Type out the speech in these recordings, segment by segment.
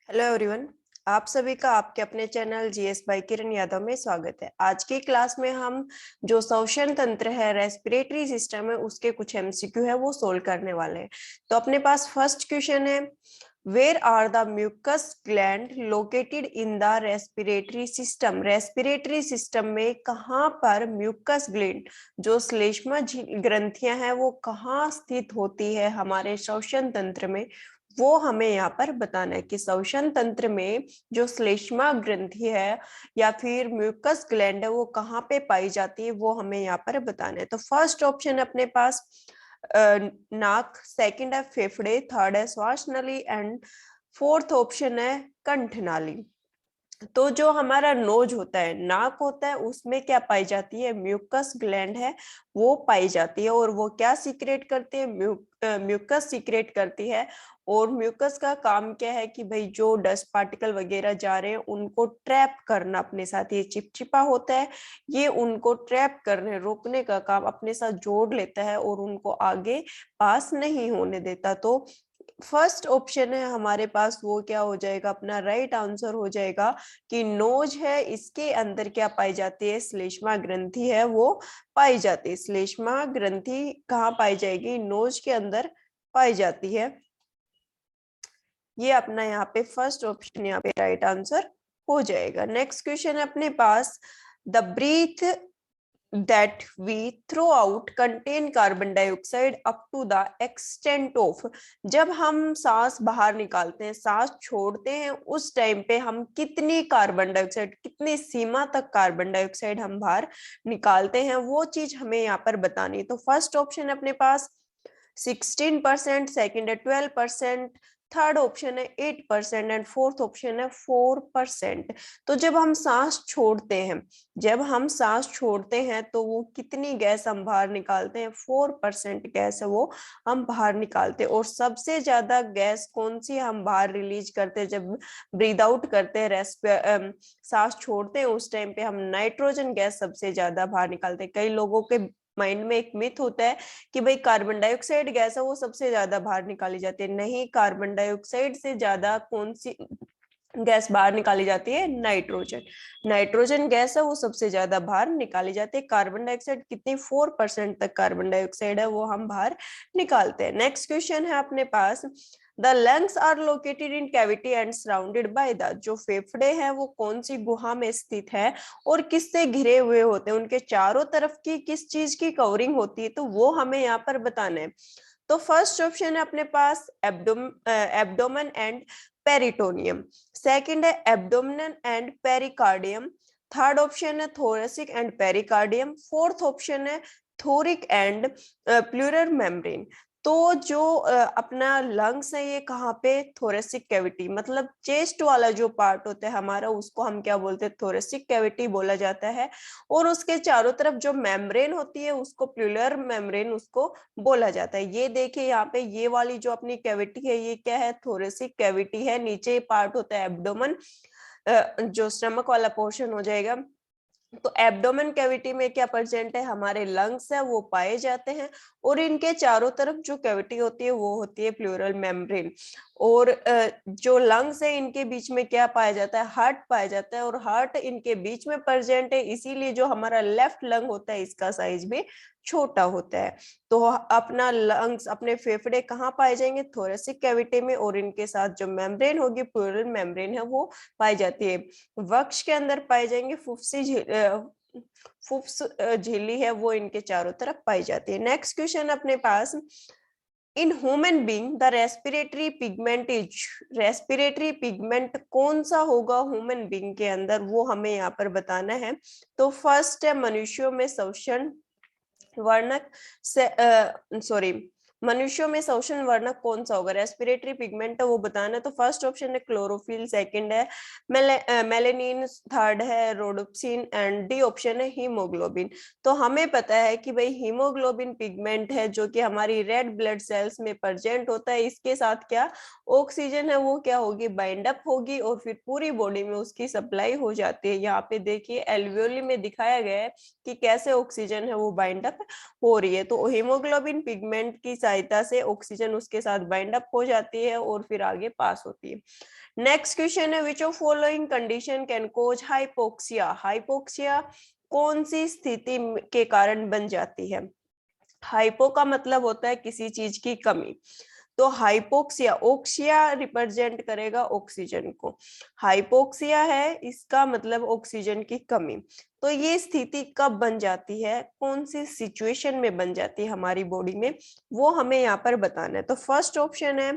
Hello everyone. आप सभी का आपके अपने channel GS by Kiran Yadav में स्वागत है। आज की क्लास में हम जो श्वसन तंत्र है, रेस्पिरेटरी सिस्टम है, उसके कुछ एमसीक्यू है वो सोल्व करने वाले हैं। तो अपने पास फर्स्ट क्वेश्चन है, where are the mucus gland located in the respiratory system. Respiratory system में कहाँ पर म्यूकस ग्लैंड जो श्लेष्मा ग्रंथियां हैं वो कहाँ स्थित होती है हमारे श्वसन तंत्र में, वो हमें यहाँ पर बताना है कि श्वसन तंत्र में जो श्लेष्मा ग्रंथि है या फिर म्यूकस ग्लैंड है वो कहाँ पे पाई जाती है, वो हमें यहाँ पर बताना है। तो फर्स्ट ऑप्शन अपने पास नाक, सेकंड है फेफड़े, थर्ड है श्वास नली एंड फोर्थ ऑप्शन है कंठनाली। तो जो हमारा नोज होता है, नाक होता है, उसमें क्या पाई जाती है, म्यूकस ग्लैंड है वो पाई जाती है। और वो क्या सीक्रेट करती है, म्यूकस सीक्रेट करती है। और म्यूकस का काम क्या है कि भाई जो डस्ट पार्टिकल वगैरह जा रहे हैं उनको ट्रैप करना अपने साथ, ये चिपचिपा होता है, ये उनको ट्रैप करने रोकने का काम अपने साथ जोड़ लेता है और उनको आगे पास नहीं होने देता। तो फर्स्ट ऑप्शन है हमारे पास वो क्या हो जाएगा, अपना राइट आंसर हो जाएगा कि नोज है, इसके अंदर क्या पाई जाती है, श्लेष्मा ग्रंथि है वो पाई जाती है। श्लेष्मा ग्रंथि कहाँ पाई जाएगी, नोज के अंदर पाई जाती है। ये अपना यहाँ पे फर्स्ट ऑप्शन यहाँ पे राइट आंसर हो जाएगा। नेक्स्ट क्वेश्चन है अपने पास, the breath that we throw out contain carbon dioxide up to the extent of। जब हम सांस बाहर निकालते हैं, सांस छोड़ते हैं, उस टाइम पे हम कितनी कार्बन डाइऑक्साइड, कितनी सीमा तक कार्बन डाइऑक्साइड हम बाहर निकालते हैं, वो चीज हमें यहाँ पर बतानी है। तो फर्स्ट ऑप्शन अपने पास 16%, सेकेंड है 12%, थर्ड ऑप्शन है 8% एंड फोर्थ ऑप्शन है 4%। तो जब हम सांस छोड़ते हैं, जब हम सांस छोड़ते हैं तो वो कितनी गैस हम बाहर निकालते हैं, 4% गैस है वो हम बाहर निकालते हैं। और सबसे ज्यादा गैस कौन सी हम बाहर रिलीज करते हैं जब ब्रीद आउट करते हैं, सांस छोड़ते हैं, उस टाइम पे हम नाइट्रोजन गैस सबसे ज्यादा बाहर निकालते हैं। कई लोगों के माइंड में एक मिथ होता है कि भाई कार्बन डाइऑक्साइड गैस है वो सबसे ज्यादा बाहर निकाली जाती है। नहीं, कार्बन डाइऑक्साइड से ज्यादा कौन सी गैस बाहर निकाली जाती है, नाइट्रोजन। नाइट्रोजन गैस है वो सबसे ज्यादा बाहर निकाली जाती है। कार्बन डाइऑक्साइड कितनी, 4% तक कार्बन डाइऑक्साइड है वो हम बाहर निकालते हैं। नेक्स्ट क्वेश्चन है अपने पास, the lungs are located in cavity and surrounded by the. जो फेफड़े हैं वो कौन सी गुहा में स्थित है और किससे घिरे हुए होते हैं, उनके चारों तरफ की किस चीज की कवरिंग होती है, तो वो हमें यहाँ पर बताना है। तो फर्स्ट ऑप्शन है अपने पास एब्डोमेन एंड पेरिटोनियम, सेकंड है abdominal and pericardium, third option है thoracic and pericardium, fourth option है थोरिक एंड प्लूरल मेम्ब्रेन। तो जो अपना लंग्स है ये कहाँ पे, थोरेसिक कैविटी, मतलब चेस्ट वाला जो पार्ट होता है हमारा, उसको हम क्या बोलते हैं, थोरेसिक कैविटी बोला जाता है। और उसके चारों तरफ जो मेम्ब्रेन होती है उसको प्लूरल मेम्ब्रेन उसको बोला जाता है। ये देखिए यहाँ पे ये वाली जो अपनी कैविटी है ये क्या है, थोरेसिक कैविटी है। नीचे पार्ट होता है एब्डोमेन, जो स्टमक वाला पोर्शन हो जाएगा। तो एब्डोमेन कैविटी में क्या प्रेजेंट है, हमारे लंग्स है वो पाए जाते हैं। और इनके चारों तरफ जो कैविटी होती है वो होती है प्लूरल मेम्ब्रेन। और जो लंग्स है इनके बीच में क्या पाया जाता है, हार्ट पाया जाता है। और हार्ट इनके बीच में प्रेजेंट है, इसीलिए जो हमारा लेफ्ट लंग होता है इसका साइज भी छोटा होता है। तो अपना लंग्स, अपने फेफड़े कहाँ पाए जाएंगे, थोरेसिक कैविटी में। और इनके साथ जो मेम्ब्रेन होगी, प्लूरल मेम्ब्रेन है वो पाई जाती है। वक्ष के अंदर पाए जाएंगे, फुफ्स झिल्ली है वो इनके चारों तरफ पाई जाती है। नेक्स्ट क्वेश्चन अपने पास, in human being the respiratory pigment is. Respiratory pigment कौन सा होगा ह्यूमन बीइंग के अंदर, वो हमें यहाँ पर बताना है। तो फर्स्ट है मनुष्यों में श्वसन वर्णक से, सॉरी, मनुष्यों में श्वसन वर्णक कौन सा होगा, रेस्पिरेटरी पिगमेंट है वो बताना है। तो फर्स्ट ऑप्शन है क्लोरोफिल, सेकंड है मेलेनिन, थर्ड है रोडोप्सिन एंड डी ऑप्शन है हीमोग्लोबिन। तो हमें पता है कि भाई हीमोग्लोबिन पिगमेंट है जो कि हमारी रेड ब्लड सेल्स में प्रेजेंट होता है। इसके साथ क्या ऑक्सीजन है वो क्या होगी, बाइंड अप होगी और फिर पूरी बॉडी में उसकी सप्लाई हो जाती है। यहाँ पे देखिए एल्वियोली में दिखाया गया है कि कैसे ऑक्सीजन है वो बाइंड अप हो रही है। तो हीमोग्लोबिन पिगमेंट की साइज सहायता से ऑक्सीजन उसके साथ बाइंड अप हो जाती है और फिर आगे पास होती है। नेक्स्ट क्वेश्चन है, which of following condition can cause hypoxia. Hypoxia कौन सी स्थिति के कारण बन जाती है? हाइपो का मतलब होता है किसी चीज की कमी, तो हाइपोक्सिया, ओक्सिया रिप्रेजेंट करेगा ऑक्सीजन को, हाइपोक्सिया है इसका मतलब ऑक्सीजन की कमी। तो ये स्थिति कब बन जाती है, कौन सी सिचुएशन में बन जाती है हमारी बॉडी में, वो हमें यहाँ पर बताना है। तो फर्स्ट ऑप्शन है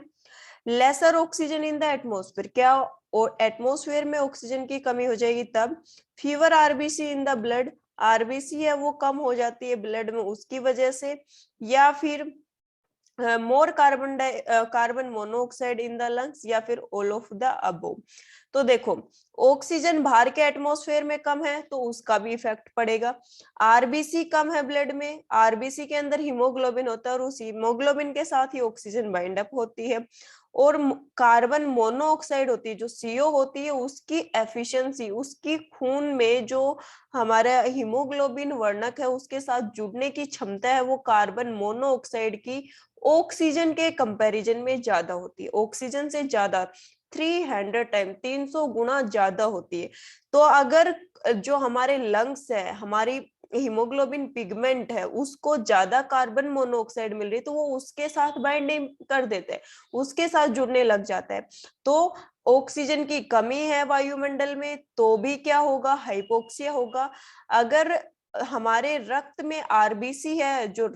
lesser oxygen in the atmosphere, क्या और एटमोस्फेयर में ऑक्सीजन की कमी हो जाएगी तब। Fever RBC in the blood, RBC है वो कम हो जाती है ब्लड में उसकी वजह से, या फिर more carbon monoxide in the lungs, या फिर ऑल ऑफ द अबोव। तो देखो ऑक्सीजन बाहर के एटमॉस्फेयर में कम है तो उसका भी इफेक्ट पड़ेगा, आरबीसी कम है ब्लड में, आरबीसी के अंदर हीमोग्लोबिन होता है और उस हीमोग्लोबिन के साथ ही ऑक्सीजन बाइंड अप होती है, और कार्बन मोनोऑक्साइड होती है जो सीओ होती है उसकी एफिशिएंसी, उसकी खून में जो हमारा हीमोग्लोबिन वर्णक है उसके साथ जुड़ने की क्षमता है वो कार्बन मोनोऑक्साइड की ऑक्सीजन के कंपैरिजन में ज्यादा होती है, ऑक्सीजन से ज्यादा 300 टाइम 300 गुना ज्यादा होती है। तो अगर जो हमारे लंग्स है, हमारी हीमोग्लोबिन पिगमेंट है उसको ज्यादा कार्बन मोनोऑक्साइड मिल रही है तो वो उसके साथ बाइंडिंग कर देते हैं, उसके साथ जुड़ने लग जाता है। तो ऑक्सीजन की कमी है वायुमंडल में तो भी क्या होगा, हाइपोक्सिया होगा। अगर हमारे रक्त में आरबीसी है, जो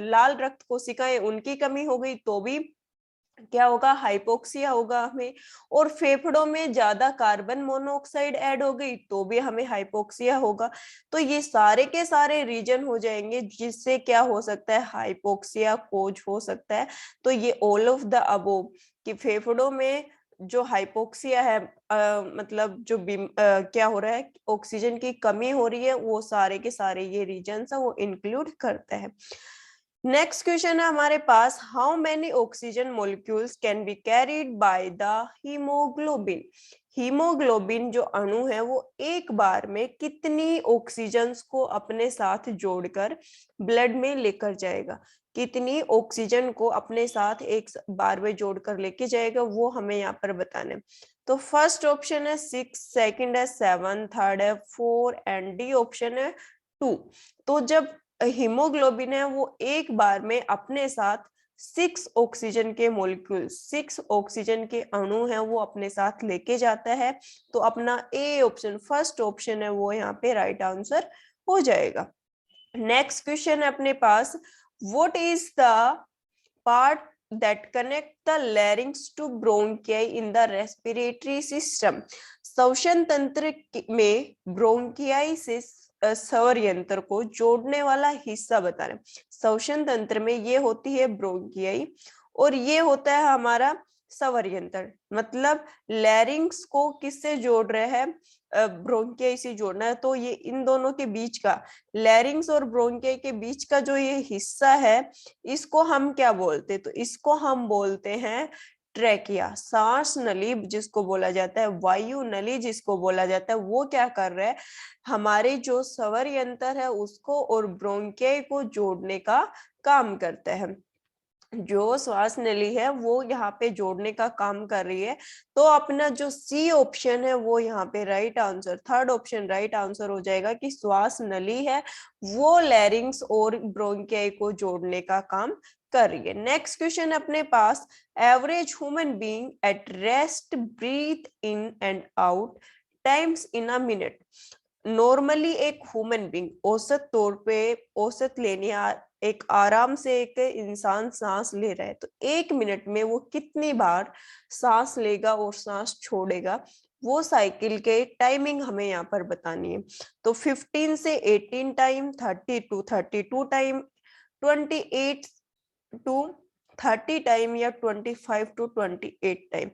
लाल रक्त कोशिकाएं उनकी कमी हो गई तो भी क्या होगा, हाइपोक्सिया होगा हमें। और फेफड़ों में ज्यादा कार्बन मोनोऑक्साइड ऐड हो गई तो भी हमें हाइपोक्सिया होगा। तो ये सारे के सारे रीजन हो जाएंगे जिससे क्या हो सकता है, हाइपोक्सिया कोज हो सकता है। तो ये ऑल ऑफ द अबोव कि फेफड़ों में जो हाइपोक्सिया है मतलब जो क्या हो रहा है, ऑक्सीजन की कमी हो रही है, वो सारे के सारे ये रीजन है वो इंक्लूड करते हैं। नेक्स्ट क्वेश्चन है हमारे पास, how many oxygen molecules can be carried by the haemoglobin. Haemoglobin जो अणु है वो एक बार में कितनी ऑक्सीजन्स को अपने साथ जोड़कर ब्लड में लेकर जाएगा, कितनी ऑक्सीजन को अपने साथ एक बार में जोड़कर लेके जाएगा, वो हमें यहाँ पर बताना है। तो फर्स्ट ऑप्शन है 6, सेकंड है 7, थर्ड है 4 एंड डी ऑप्शन है 2। तो जब हीमोग्लोबिन है वो एक बार में अपने साथ 6 ऑक्सीजन के मॉलिक्यूल, 6 ऑक्सीजन के अणु हैं वो अपने साथ लेके जाता है। तो अपना ए ऑप्शन, फर्स्ट ऑप्शन है वो यहाँ पे राइट आंसर हो जाएगा। नेक्स्ट क्वेश्चन है अपने पास, what is the part that connect the larynx to bronchi in the respiratory system। श्वसन तंत्र में ब्रोंकियाई से स्वर यंत्र को जोड़ने वाला हिस्सा बता रहे हैं। श्वसन तंत्र में ये होती है ब्रोंकियाई और ये होता है हमारा स्वर यंत्र। मतलब लैरिंग्स को किससे जोड़ रहे हैं, ब्रोंकियाई से जोड़ना है। तो ये इन दोनों के बीच का, लैरिंग्स और ब्रोंकियाई के बीच का जो ये हिस्सा है इसको हम क्या बोलते हैं, तो इसको हम बोलते हैं ट्रैकिया। सांस नली जिसको बोला जाता है, वायु नली जिसको बोला जाता है, वो क्या कर रहा है, हमारे जो स्वर यंत्र है उसको और ब्रोंकियाई को जोड़ने का काम करता है। जो श्वास नली है वो यहाँ पे जोड़ने का काम कर रही है। तो अपना जो सी ऑप्शन है वो यहाँ पे right answer, third option right answer हो जाएगा कि श्वास नली है वो लैरिंग्स और ब्रोंकियाई को जोड़ने का काम कर रही है। नेक्स्ट क्वेश्चन अपने पास, average human being at rest breathe in and out times in a minute. Normally एक ह्यूमन बीइंग औसत तौर पे, औसत लेने एक आराम से एक इंसान सांस ले रहा है तो एक मिनट में वो कितनी बार सांस लेगा और सांस छोड़ेगा, वो साइकिल के टाइमिंग हमें यहाँ पर बतानी है। तो 15 से 18 time, 30 to 32 time, 28 to 30 time, या 25 टू 28 टाइम।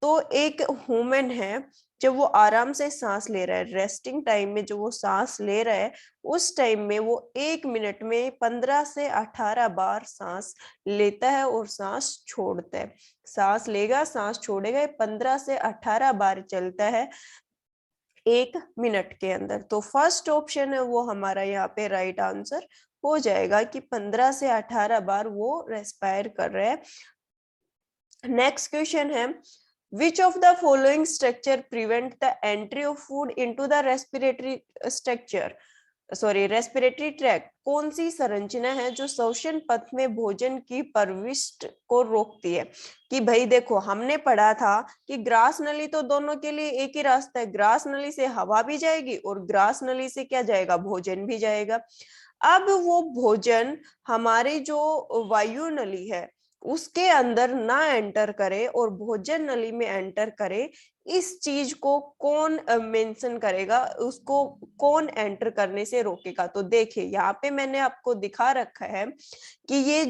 तो एक ह्यूमन है जब वो आराम से सांस ले रहा है, रेस्टिंग टाइम में जो वो सांस ले रहा है उस टाइम में वो एक मिनट में 15 से 18 बार सांस लेता है और सांस छोड़ता है। सांस लेगा सांस छोड़ेगा, 15 से 18 बार चलता है एक मिनट के अंदर। तो फर्स्ट ऑप्शन है वो हमारा यहाँ पे राइट आंसर हो जाएगा कि 15 से 18 बार वो रेस्पायर कर रहे हैं। नेक्स्ट क्वेश्चन है, which of the following structure prevent the entry of food into the respiratory tract? कौन सी संरचना है जो श्वसन पथ में भोजन की प्रविष्ट को रोकती है? कि भाई देखो, हमने पढ़ा था कि ग्रास नली तो दोनों के लिए एक ही रास्ता है, ग्रास नली से हवा भी जाएगी और ग्रास नली से क्या जाएगा, भोजन भी जाएगा। अब वो भोजन हमारी जो वायु नली है उसके अंदर ना एंटर करे और भोजन नली में एंटर करे, इस चीज को कौन मेंशन करेगा, उसको कौन एंटर करने से रोकेगा? तो देखिए यहाँ पे मैंने आपको दिखा रखा है कि ये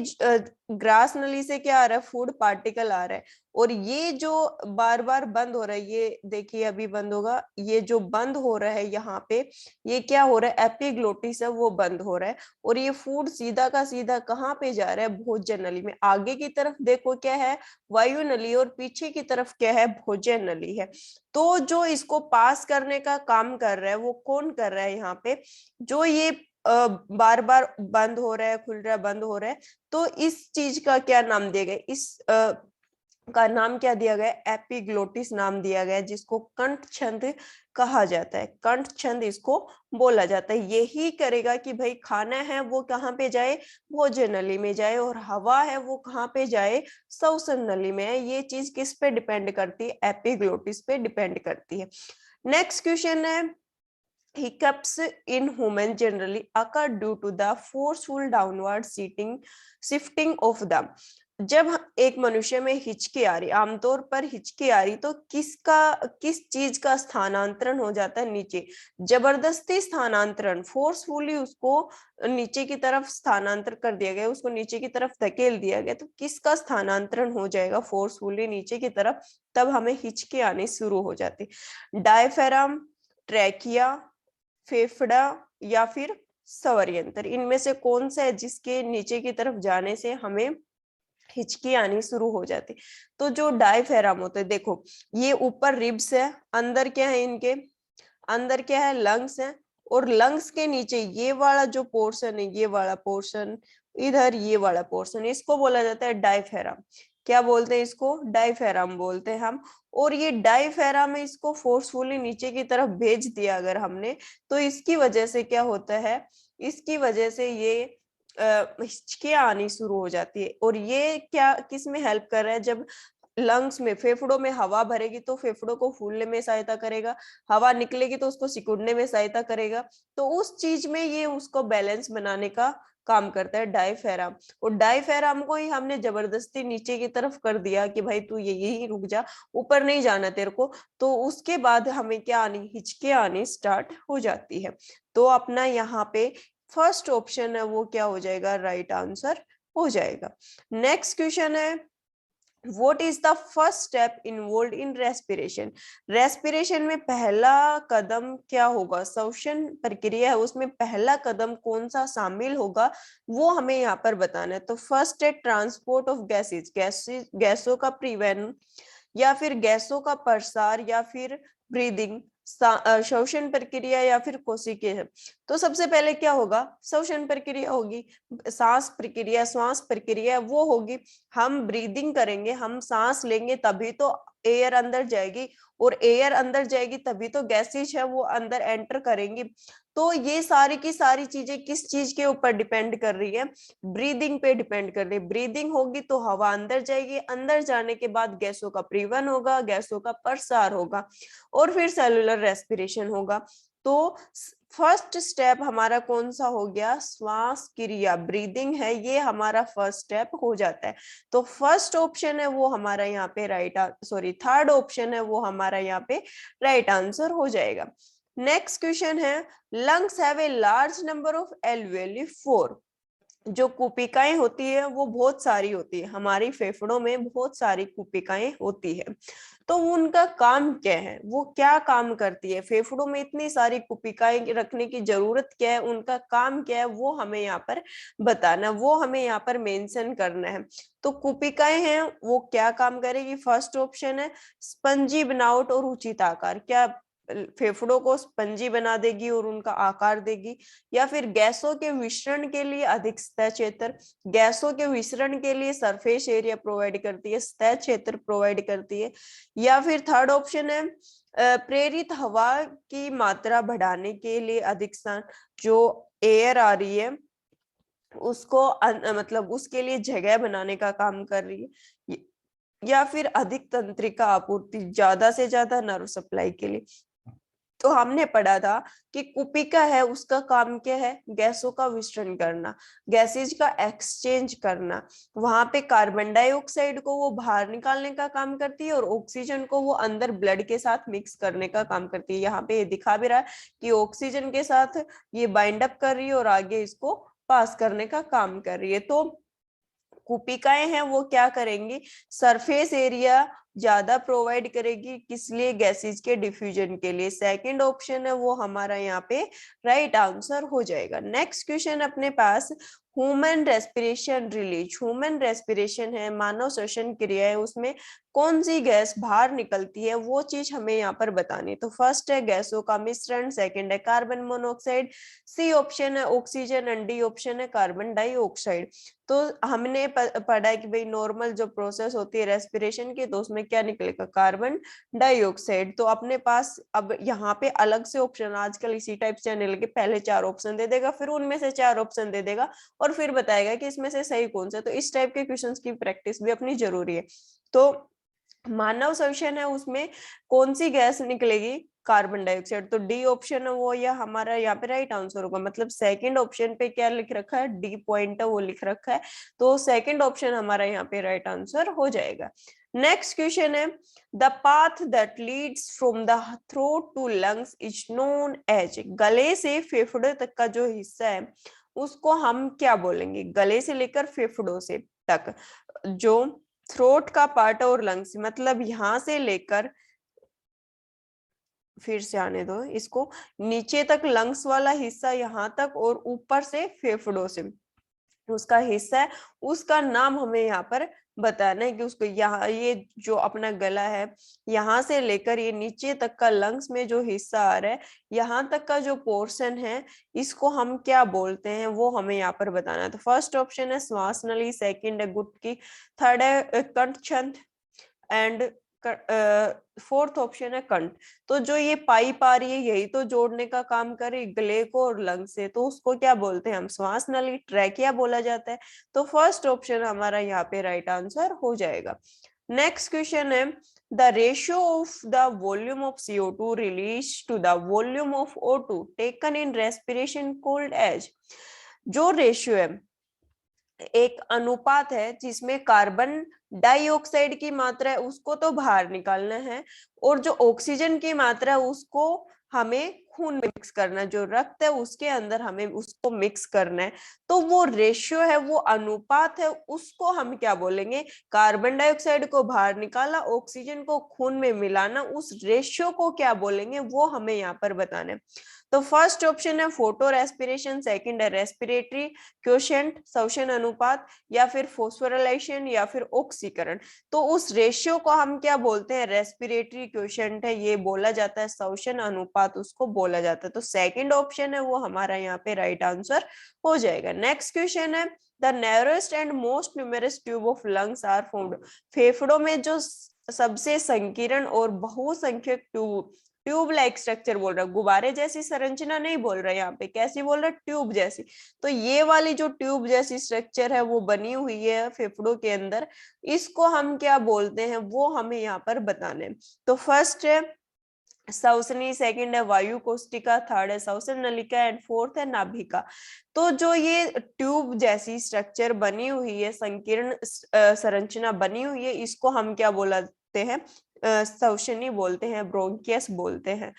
ग्रास नली से क्या आ रहा है, फूड पार्टिकल आ रहा है, और ये जो बार बार बंद हो रहा है, ये देखिए अभी बंद होगा, ये जो बंद हो रहा है यहाँ पे, ये क्या हो रहा है, एपिग्लोटिस है वो बंद हो रहा है, और ये फूड सीधा का सीधा कहाँ पे जा रहा है, भोजन नली में। आगे की तरफ देखो क्या है, वायु नली, और पीछे की तरफ क्या है, भोजन नली है। तो जो इसको पास करने का काम कर रहा है वो कौन कर रहा है यहाँ पे, जो ये बार बार बंद हो रहा है, खुल रहा है, बंद हो रहा है, तो इस चीज का क्या नाम दिया गया, इस का नाम क्या दिया गया, एपिग्लोटिस नाम दिया गया, जिसको कंठ छंद कहा जाता है, कंठ छंद इसको बोला जाता है। यही करेगा कि भाई खाना है वो कहाँ पे जाए, भोजन नली में जाए, और हवा है वो कहाँ पे जाए, श्वसन नली में है। ये चीज किस पे डिपेंड करती है, एपिग्लोटिस पे डिपेंड करती है। नेक्स्ट क्वेश्चन है, hiccups in human generally occur due to the forceful downward shifting of the, जब एक मनुष्य में हिचकी आ रही, आमतौर पर हिचकी आ रही, तो किस चीज का स्थानांतरण हो जाता है, नीचे, जबरदस्ती स्थानांतरण, फोर्सफुली उसको नीचे की तरफ स्थानांतर कर दिया गया, उसको नीचे की तरफ धकेल दिया गया, तो किसका स्थानांतरण हो जाएगा फोर्सफुली नीचे की तरफ, तब हमें हिचकी आनी शुरू हो जाती। डायफ्राम, ट्रैकिया, फेफड़ा या फिर स्वरयंत्र, इनमें से कौन सा है जिसके नीचे की तरफ जाने से हमें हिचकी आनी शुरू हो जाती? तो जो डायफ्राम होते हैं, देखो ये ऊपर रिब्स है, अंदर क्या है, इनके अंदर क्या है, लंग्स है, और लंग्स के नीचे ये वाला जो पोर्शन है, ये वाला पोर्शन, इधर ये वाला पोर्शन, इसको बोला जाता है डायफ्राम। क्या बोलते हैं इसको, डायफ्राम बोलते हैं हम। और ये डायफ्राम है, इसको फोर्सफुली नीचे की तरफ भेज दिया अगर हमने, तो इसकी वजह से क्या होता है, इसकी वजह से ये हिचकियां आनी शुरू हो जाती है। और ये क्या किस में हेल्प कर रहा है, जब लंग्स में, फेफड़ों में हवा भरेगी तो फेफड़ों को फूलने में सहायता करेगा, हवा निकलेगी तो उसको सिकुड़ने में सहायता करेगा, तो उस चीज में ये उसको बैलेंस बनाने का काम करता है डायफ्राम। और डायफ्राम को ही हमने जबरदस्ती नीचे की तरफ कर दिया कि भाई तू यही रुक जा, ऊपर नहीं जाना तेरे को, तो उसके बाद हमें क्या आनी, हिचके आनी स्टार्ट हो जाती है। तो अपना यहाँ पे फर्स्ट ऑप्शन है वो क्या हो जाएगा, राइट आंसर हो जाएगा। नेक्स्ट क्वेश्चन है, What is the first step involved in respiration? Respiration में पहला कदम क्या होगा, श्वसन प्रक्रिया है उसमें पहला कदम कौन सा शामिल होगा, वो हमें यहाँ पर बताना है। तो फर्स्ट है ट्रांसपोर्ट ऑफ गैसेज, गैसों का परिवहन, या फिर गैसों का प्रसार, या फिर ब्रीदिंग, श्वसन प्रक्रिया, या फिर कोशिकीय। तो सबसे पहले क्या होगा, श्वसन प्रक्रिया होगी, श्वास प्रक्रिया वो होगी, हम ब्रीदिंग करेंगे, हम सांस लेंगे तभी तो एयर अंदर जाएगी, और एयर अंदर जाएगी तभी तो गैसेज है वो अंदर एंटर करेंगी। तो ये सारी की सारी चीजें किस चीज के ऊपर डिपेंड कर रही है, ब्रीदिंग पे डिपेंड कर रही है। ब्रीदिंग होगी तो हवा अंदर जाएगी, अंदर जाने के बाद गैसों का परिवहन होगा, गैसों का प्रसार होगा, और फिर सेलुलर रेस्पिरेशन होगा। तो फर्स्ट स्टेप हमारा कौन सा हो गया, श्वास क्रिया, ब्रीदिंग है, ये हमारा फर्स्ट स्टेप हो जाता है। तो फर्स्ट ऑप्शन है वो हमारा यहाँ पे थर्ड ऑप्शन है वो हमारा यहाँ पे राइट आंसर हो जाएगा। नेक्स्ट क्वेश्चन है, lungs have a large number of alveoli four, जो कुपिकाएं होती है वो बहुत सारी होती है, हमारी फेफड़ों में बहुत सारी कुपिकाएं होती है, तो उनका काम क्या है, वो क्या काम करती है, फेफड़ों में इतनी सारी कुपिकाएं रखने की जरूरत क्या है, उनका काम क्या है, वो हमें यहाँ पर बताना, वो हमें यहाँ पर मेंशन करना है। तो कुपिकाएं हैं वो क्या काम करेगी, फर्स्ट ऑप्शन है स्पंजी बनावट और उचित आकार। क्या फेफड़ों को स्पंजी बना देगी और उनका आकार देगी, या फिर गैसों के मिश्रण के लिए अधिक सतह क्षेत्र, गैसों के मिश्रण के लिए सरफेस एरिया प्रोवाइड करती है, सतह क्षेत्र प्रोवाइड करती है, या फिर थर्ड ऑप्शन है प्रेरित हवा की मात्रा बढ़ाने के लिए अधिक स्थान, जो एयर आ रही है उसको मतलब उसके लिए जगह बनाने का काम कर रही है, या फिर अधिक तंत्रिका आपूर्ति, ज्यादा से ज्यादा नर्व सप्लाई के लिए। तो हमने पढ़ा था कि कुपिका है उसका काम क्या है, गैसों का मिश्रण करना, गैसेज का एक्सचेंज करना, वहां पे कार्बन डाइऑक्साइड को वो बाहर निकालने का काम करती है और ऑक्सीजन को वो अंदर ब्लड के साथ मिक्स करने का काम करती है। यहाँ पे ये दिखा भी रहा है कि ऑक्सीजन के साथ ये बाइंड अप कर रही है और आगे इसको पास करने का काम कर रही है। तो कूपिकाएं हैं वो क्या करेंगी, सरफेस एरिया ज्यादा प्रोवाइड करेगी, किस लिए, गैसेज के डिफ्यूजन के लिए। सेकंड ऑप्शन है वो हमारा यहाँ पे राइट आंसर हो जाएगा। नेक्स्ट क्वेश्चन अपने पास, human respiration release, human respiration है मानव श्वसन क्रिया है, उसमें कौन सी गैस बाहर निकलती है वो चीज हमें यहाँ पर बतानी है। तो फर्स्ट है गैसों का मिश्रण, सेकंड है कार्बन मोनोऑक्साइड, सी ऑप्शन है ऑक्सीजन एंड डी ऑप्शन है कार्बन डाइऑक्साइड। तो हमने पढ़ा है कि भाई नॉर्मल जो प्रोसेस होती है रेस्पिरेशन की, तो उसमें क्या निकलेगा, कार्बन डाइऑक्साइड। तो अपने पास अब यहाँ पे अलग से ऑप्शन, आजकल इसी टाइप से आने लगे, पहले 4 ऑप्शन दे देगा, फिर उनमें से 4 ऑप्शन दे देगा और फिर बताएगा कि इसमें से सही कौन सा। तो इस टाइप के क्वेश्चंस की प्रैक्टिस भी अपनी जरूरी है। तो मानव श्वसन है उसमें कौन सी गैस निकलेगी, कार्बन डाइऑक्साइड। तो डी ऑप्शन है वो या हमारा यहाँ पे राइट आंसर होगा, मतलब सेकंड ऑप्शन पे क्या लिख रखा है, डी पॉइंट है वो लिख रखा है, तो सेकंड ऑप्शन हमारा यहाँ पे राइट आंसर हो जाएगा। नेक्स्ट क्वेश्चन है, the path that leads from the throat to lungs is known as, गले से फेफड़े तक का जो हिस्सा है उसको हम क्या बोलेंगे, गले से लेकर फेफड़ों से तक जो थ्रोट का पार्ट और लंग्स, मतलब यहां से लेकर, फिर से आने दो इसको, नीचे तक लंग्स वाला हिस्सा यहाँ तक और ऊपर से फेफड़ों से उसका हिस्सा है, उसका नाम हमें यहाँ पर बताना है कि उसको, यहाँ ये जो अपना गला है यहाँ से लेकर ये नीचे तक का लंग्स में जो हिस्सा आ रहा है, यहाँ तक का जो पोर्शन है इसको हम क्या बोलते हैं वो हमें यहाँ पर बताना है। तो फर्स्ट ऑप्शन है श्वास नली, सेकंड है गुटकी, थर्ड है कंठछंद एंड फोर्थ ऑप्शन है कंठ। तो जो ये पाइप आ रही है यही तो जोड़ने का काम करे गले को और लंग से, तो उसको क्या बोलते हैं हम, श्वास नली, ट्रैकिया बोला जाता है। तो फर्स्ट ऑप्शन हमारा यहाँ पे राइट आंसर हो जाएगा। नेक्स्ट क्वेश्चन है, the ratio of the volume of CO2 release to the volume of O2 taken in respiration called as, जो रेशियो है एक अनुपात है जिसमें कार्बन डाइऑक्साइड की मात्रा है उसको तो बाहर निकालना है और जो ऑक्सीजन की मात्रा है उसको हमें खून में मिक्स करना है, जो रक्त है उसके अंदर हमें उसको मिक्स करना है। तो वो रेशियो है, वो अनुपात है, उसको हम क्या बोलेंगे, कार्बन डाइऑक्साइड को बाहर निकाला, ऑक्सीजन को खून में मिलाना, उस रेशियो को क्या बोलेंगे वो हमें यहाँ पर बताना है। तो फर्स्ट ऑप्शन है फोटो रेस्पिरेशन, सेकंड है रेस्पिरेटरी क्वोशिएंट श्वसन अनुपात, या फिर फोस्फोराइलेशन, या फिर ऑक्सीकरण। तो उस रेशियो को हम क्या बोलते हैं, रेस्पिरेटरी क्वोशिएंट है ये बोला जाता है, श्वसन अनुपात उसको बोला जाता है। तो सेकंड ऑप्शन है वो हमारा यहाँ पे राइट आंसर हो जाएगा। नेक्स्ट क्वेश्चन है, the narrowest and most numerous tube of lungs are found, फेफड़ों में जो सबसे संकीर्ण और बहुसंख्यक ट्यूब लाइक स्ट्रक्चर बोल रहा है, गुब्बारे जैसी संरचना नहीं बोल रहा है, यहाँ पे कैसी बोल रहा है, ट्यूब जैसी। तो ये वाली जो ट्यूब जैसी स्ट्रक्चर है वो बनी हुई है फेफड़ों के अंदर, इसको हम क्या बोलते हैं वो हमें यहाँ पर बताना है। तो फर्स्ट है श्वसनी, सेकंड है वायु कोष्टिका, थर्ड है श्वसन नलिका एंड फोर्थ है नाभिका। तो जो ये ट्यूब जैसी स्ट्रक्चर बनी हुई है, संकीर्ण संरचना बनी हुई है, इसको हम क्या बोलते हैं, श्वसनी बोलते हैं, ब्रोंकियस बोलते हैं।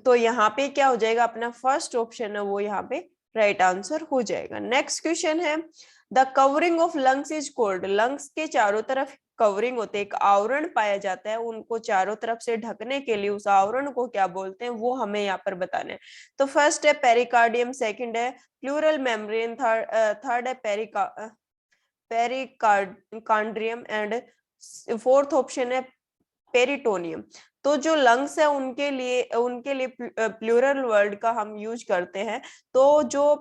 तो यहाँ पे क्या हो जाएगा, अपना फर्स्ट ऑप्शन है वो यहाँ पे राइट आंसर हो जाएगा। नेक्स्ट क्वेश्चन है, the covering of lungs is called, lungs के चारों तरफ कवरिंग होते हैं, एक आवरण पाया जाता है, उनको चारों तरफ से ढकने के लिए उस आवरण को क्या बोलते हैं वो हमें यहाँ पर बताना है। तो फर्स्ट है पेरिकार्डियम, सेकंड है प्लूरल मेम्ब्रेन, थर्ड है पेरिकार्डियम एंड फोर्थ ऑप्शन है पेरिटोनियम। तो जो लंग्स है उनके लिए प्लूरल वर्ड का हम यूज करते हैं। तो जो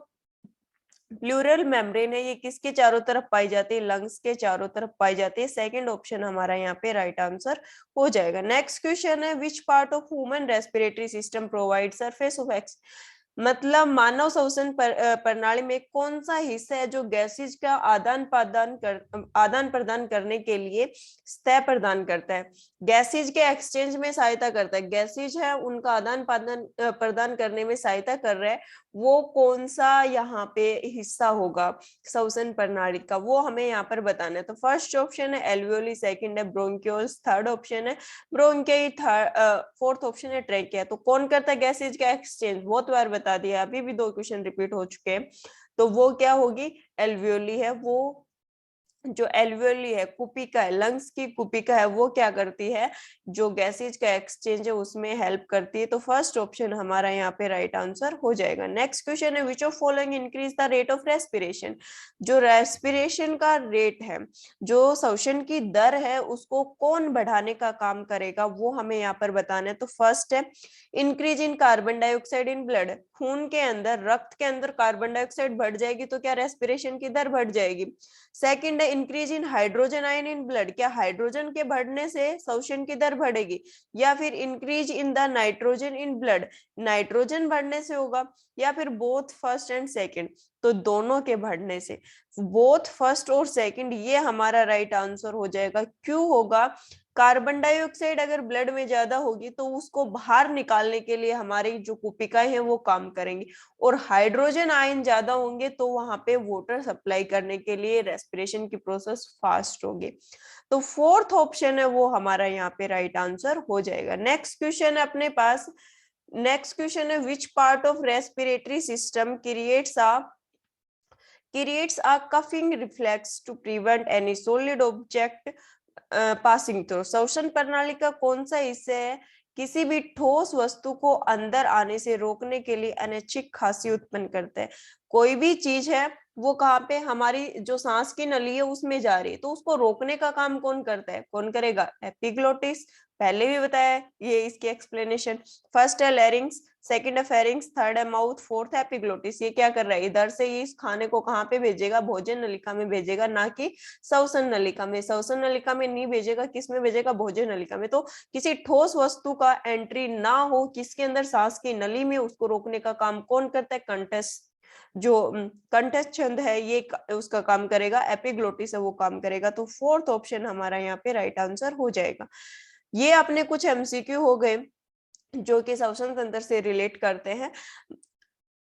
प्लूरल मेम्ब्रेन है ये किसके चारों तरफ पाई जाती है? लंग्स के चारों तरफ पाई जाती है। सेकंड ऑप्शन हमारा यहाँ पे राइट आंसर हो जाएगा। नेक्स्ट क्वेश्चन है, which part of human respiratory system provide surface of मतलब मानव श्वसन प्रणाली में कौन सा हिस्सा है जो गैसेज का आदान प्रदान करने के लिए सतह प्रदान करता है, गैसेज के एक्सचेंज में सहायता करता है, गैसेज है उनका आदान प्रदान करने में सहायता कर रहा है, वो कौन सा यहाँ पे हिस्सा होगा श्वसन प्रणाली का, वो हमें यहाँ पर बताना है। तो फर्स्ट ऑप्शन है एल्वियोली, सेकंड है ब्रोंक्यूल्स, थर्ड ऑप्शन है ब्रोंकियाई, फोर्थ ऑप्शन है ट्रेकिया। तो कौन करता है गैसेज का एक्सचेंज? बहुत बार बता दिया, अभी भी 2 क्वेश्चन रिपीट हो चुके हैं। तो वो क्या होगी? एल्वियोली है। वो जो एल्वियोली है, कुपिका है, लंग्स की कुपिका है, वो क्या करती है? जो गैसेज का एक्सचेंज है उसमें हेल्प करती है। तो फर्स्ट ऑप्शन हमारा यहाँ पे राइट आंसर हो जाएगा। नेक्स्ट क्वेश्चन है, which of following increase the rate of respiration? जो रेस्पिरेशन का रेट है, जो श्वसन की दर है, उसको कौन बढ़ाने का काम करेगा, वो हमें यहाँ पर बताना है। तो फर्स्ट है increase in carbon dioxide in blood. खून के अंदर, रक्त के अंदर कार्बन डाइऑक्साइड बढ़ जाएगी तो क्या रेस्पिरेशन की दर बढ़ जाएगी? सेकंड है increase in hydrogen ion in blood. क्या हाइड्रोजन के बढ़ने से श्वसन की दर बढ़ेगी? या फिर increase in the nitrogen in blood, nitrogen बढ़ने से होगा? या फिर बोथ फर्स्ट एंड सेकंड? तो दोनों के बढ़ने से, बोथ फर्स्ट और सेकंड, ये हमारा राइट आंसर हो जाएगा। क्यों होगा? कार्बन डाइऑक्साइड अगर ब्लड में ज्यादा होगी तो उसको बाहर निकालने के लिए हमारी जो कुपिकाएं हैं वो काम करेंगी, और हाइड्रोजन आयन ज्यादा होंगे तो वहां पे वाटर सप्लाई करने के लिए रेस्पिरेशन की प्रोसेस फास्ट होगी। तो फोर्थ ऑप्शन है वो हमारा यहाँ पे राइट आंसर हो जाएगा। नेक्स्ट क्वेश्चन है अपने पास, नेक्स्ट क्वेश्चन है, which part of respiratory system creates a cuffing reflex to prevent any solid object passing through? श्वसन प्रणाली का कौन सा हिस्सा है किसी भी ठोस वस्तु को अंदर आने से रोकने के लिए अनैच्छिक खांसी उत्पन्न करता है? कोई भी चीज है वो कहाँ पे, हमारी जो सांस की नली है उसमें जा रही है, तो उसको रोकने का काम कौन करता है? कौन करेगा? एपिग्लोटिस। पहले भी बताया ये इसकी एक्सप्लेनेशन। फर्स्ट है लैरिंग्स, सेकंड है फेरिंग्स, थर्ड है माउथ, फोर्थ है एपिग्लोटिस। ये क्या कर रहा है? इधर से ये इस खाने को कहाँ पे भेजेगा? भोजन नलिका में भेजेगा, ना कि श्वसन नलिका में। श्वसन नलिका में नहीं भेजेगा, किस में भेजेगा? भोजन नलिका में। तो किसी ठोस वस्तु का एंट्री ना हो किसके अंदर? सांस की नली में, उसको रोकने का काम कौन करता है? कंठस्थ, जो कंठस्थ छंद है ये उसका काम करेगा, एपिग्लोटिस है वो काम करेगा। तो फोर्थ ऑप्शन हमारा यहाँ पे राइट आंसर हो जाएगा। ये अपने कुछ एमसीक्यू हो गए जो कि श्वसन तंत्र से रिलेट करते हैं।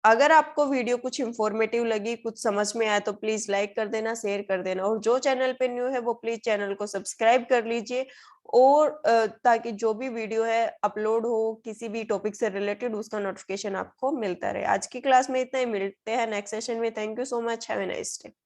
अगर आपको वीडियो कुछ इंफॉर्मेटिव लगी, कुछ समझ में आया, तो प्लीज लाइक कर देना, शेयर कर देना, और जो चैनल पे न्यू है वो प्लीज चैनल को सब्सक्राइब कर लीजिए, और ताकि जो भी वीडियो है अपलोड हो किसी भी टॉपिक से रिलेटेड उसका नोटिफिकेशन आपको मिलता रहे। आज की क्लास में इतना ही, मिलते हैं नेक्स्ट सेशन में। Thank you so much, have a nice day.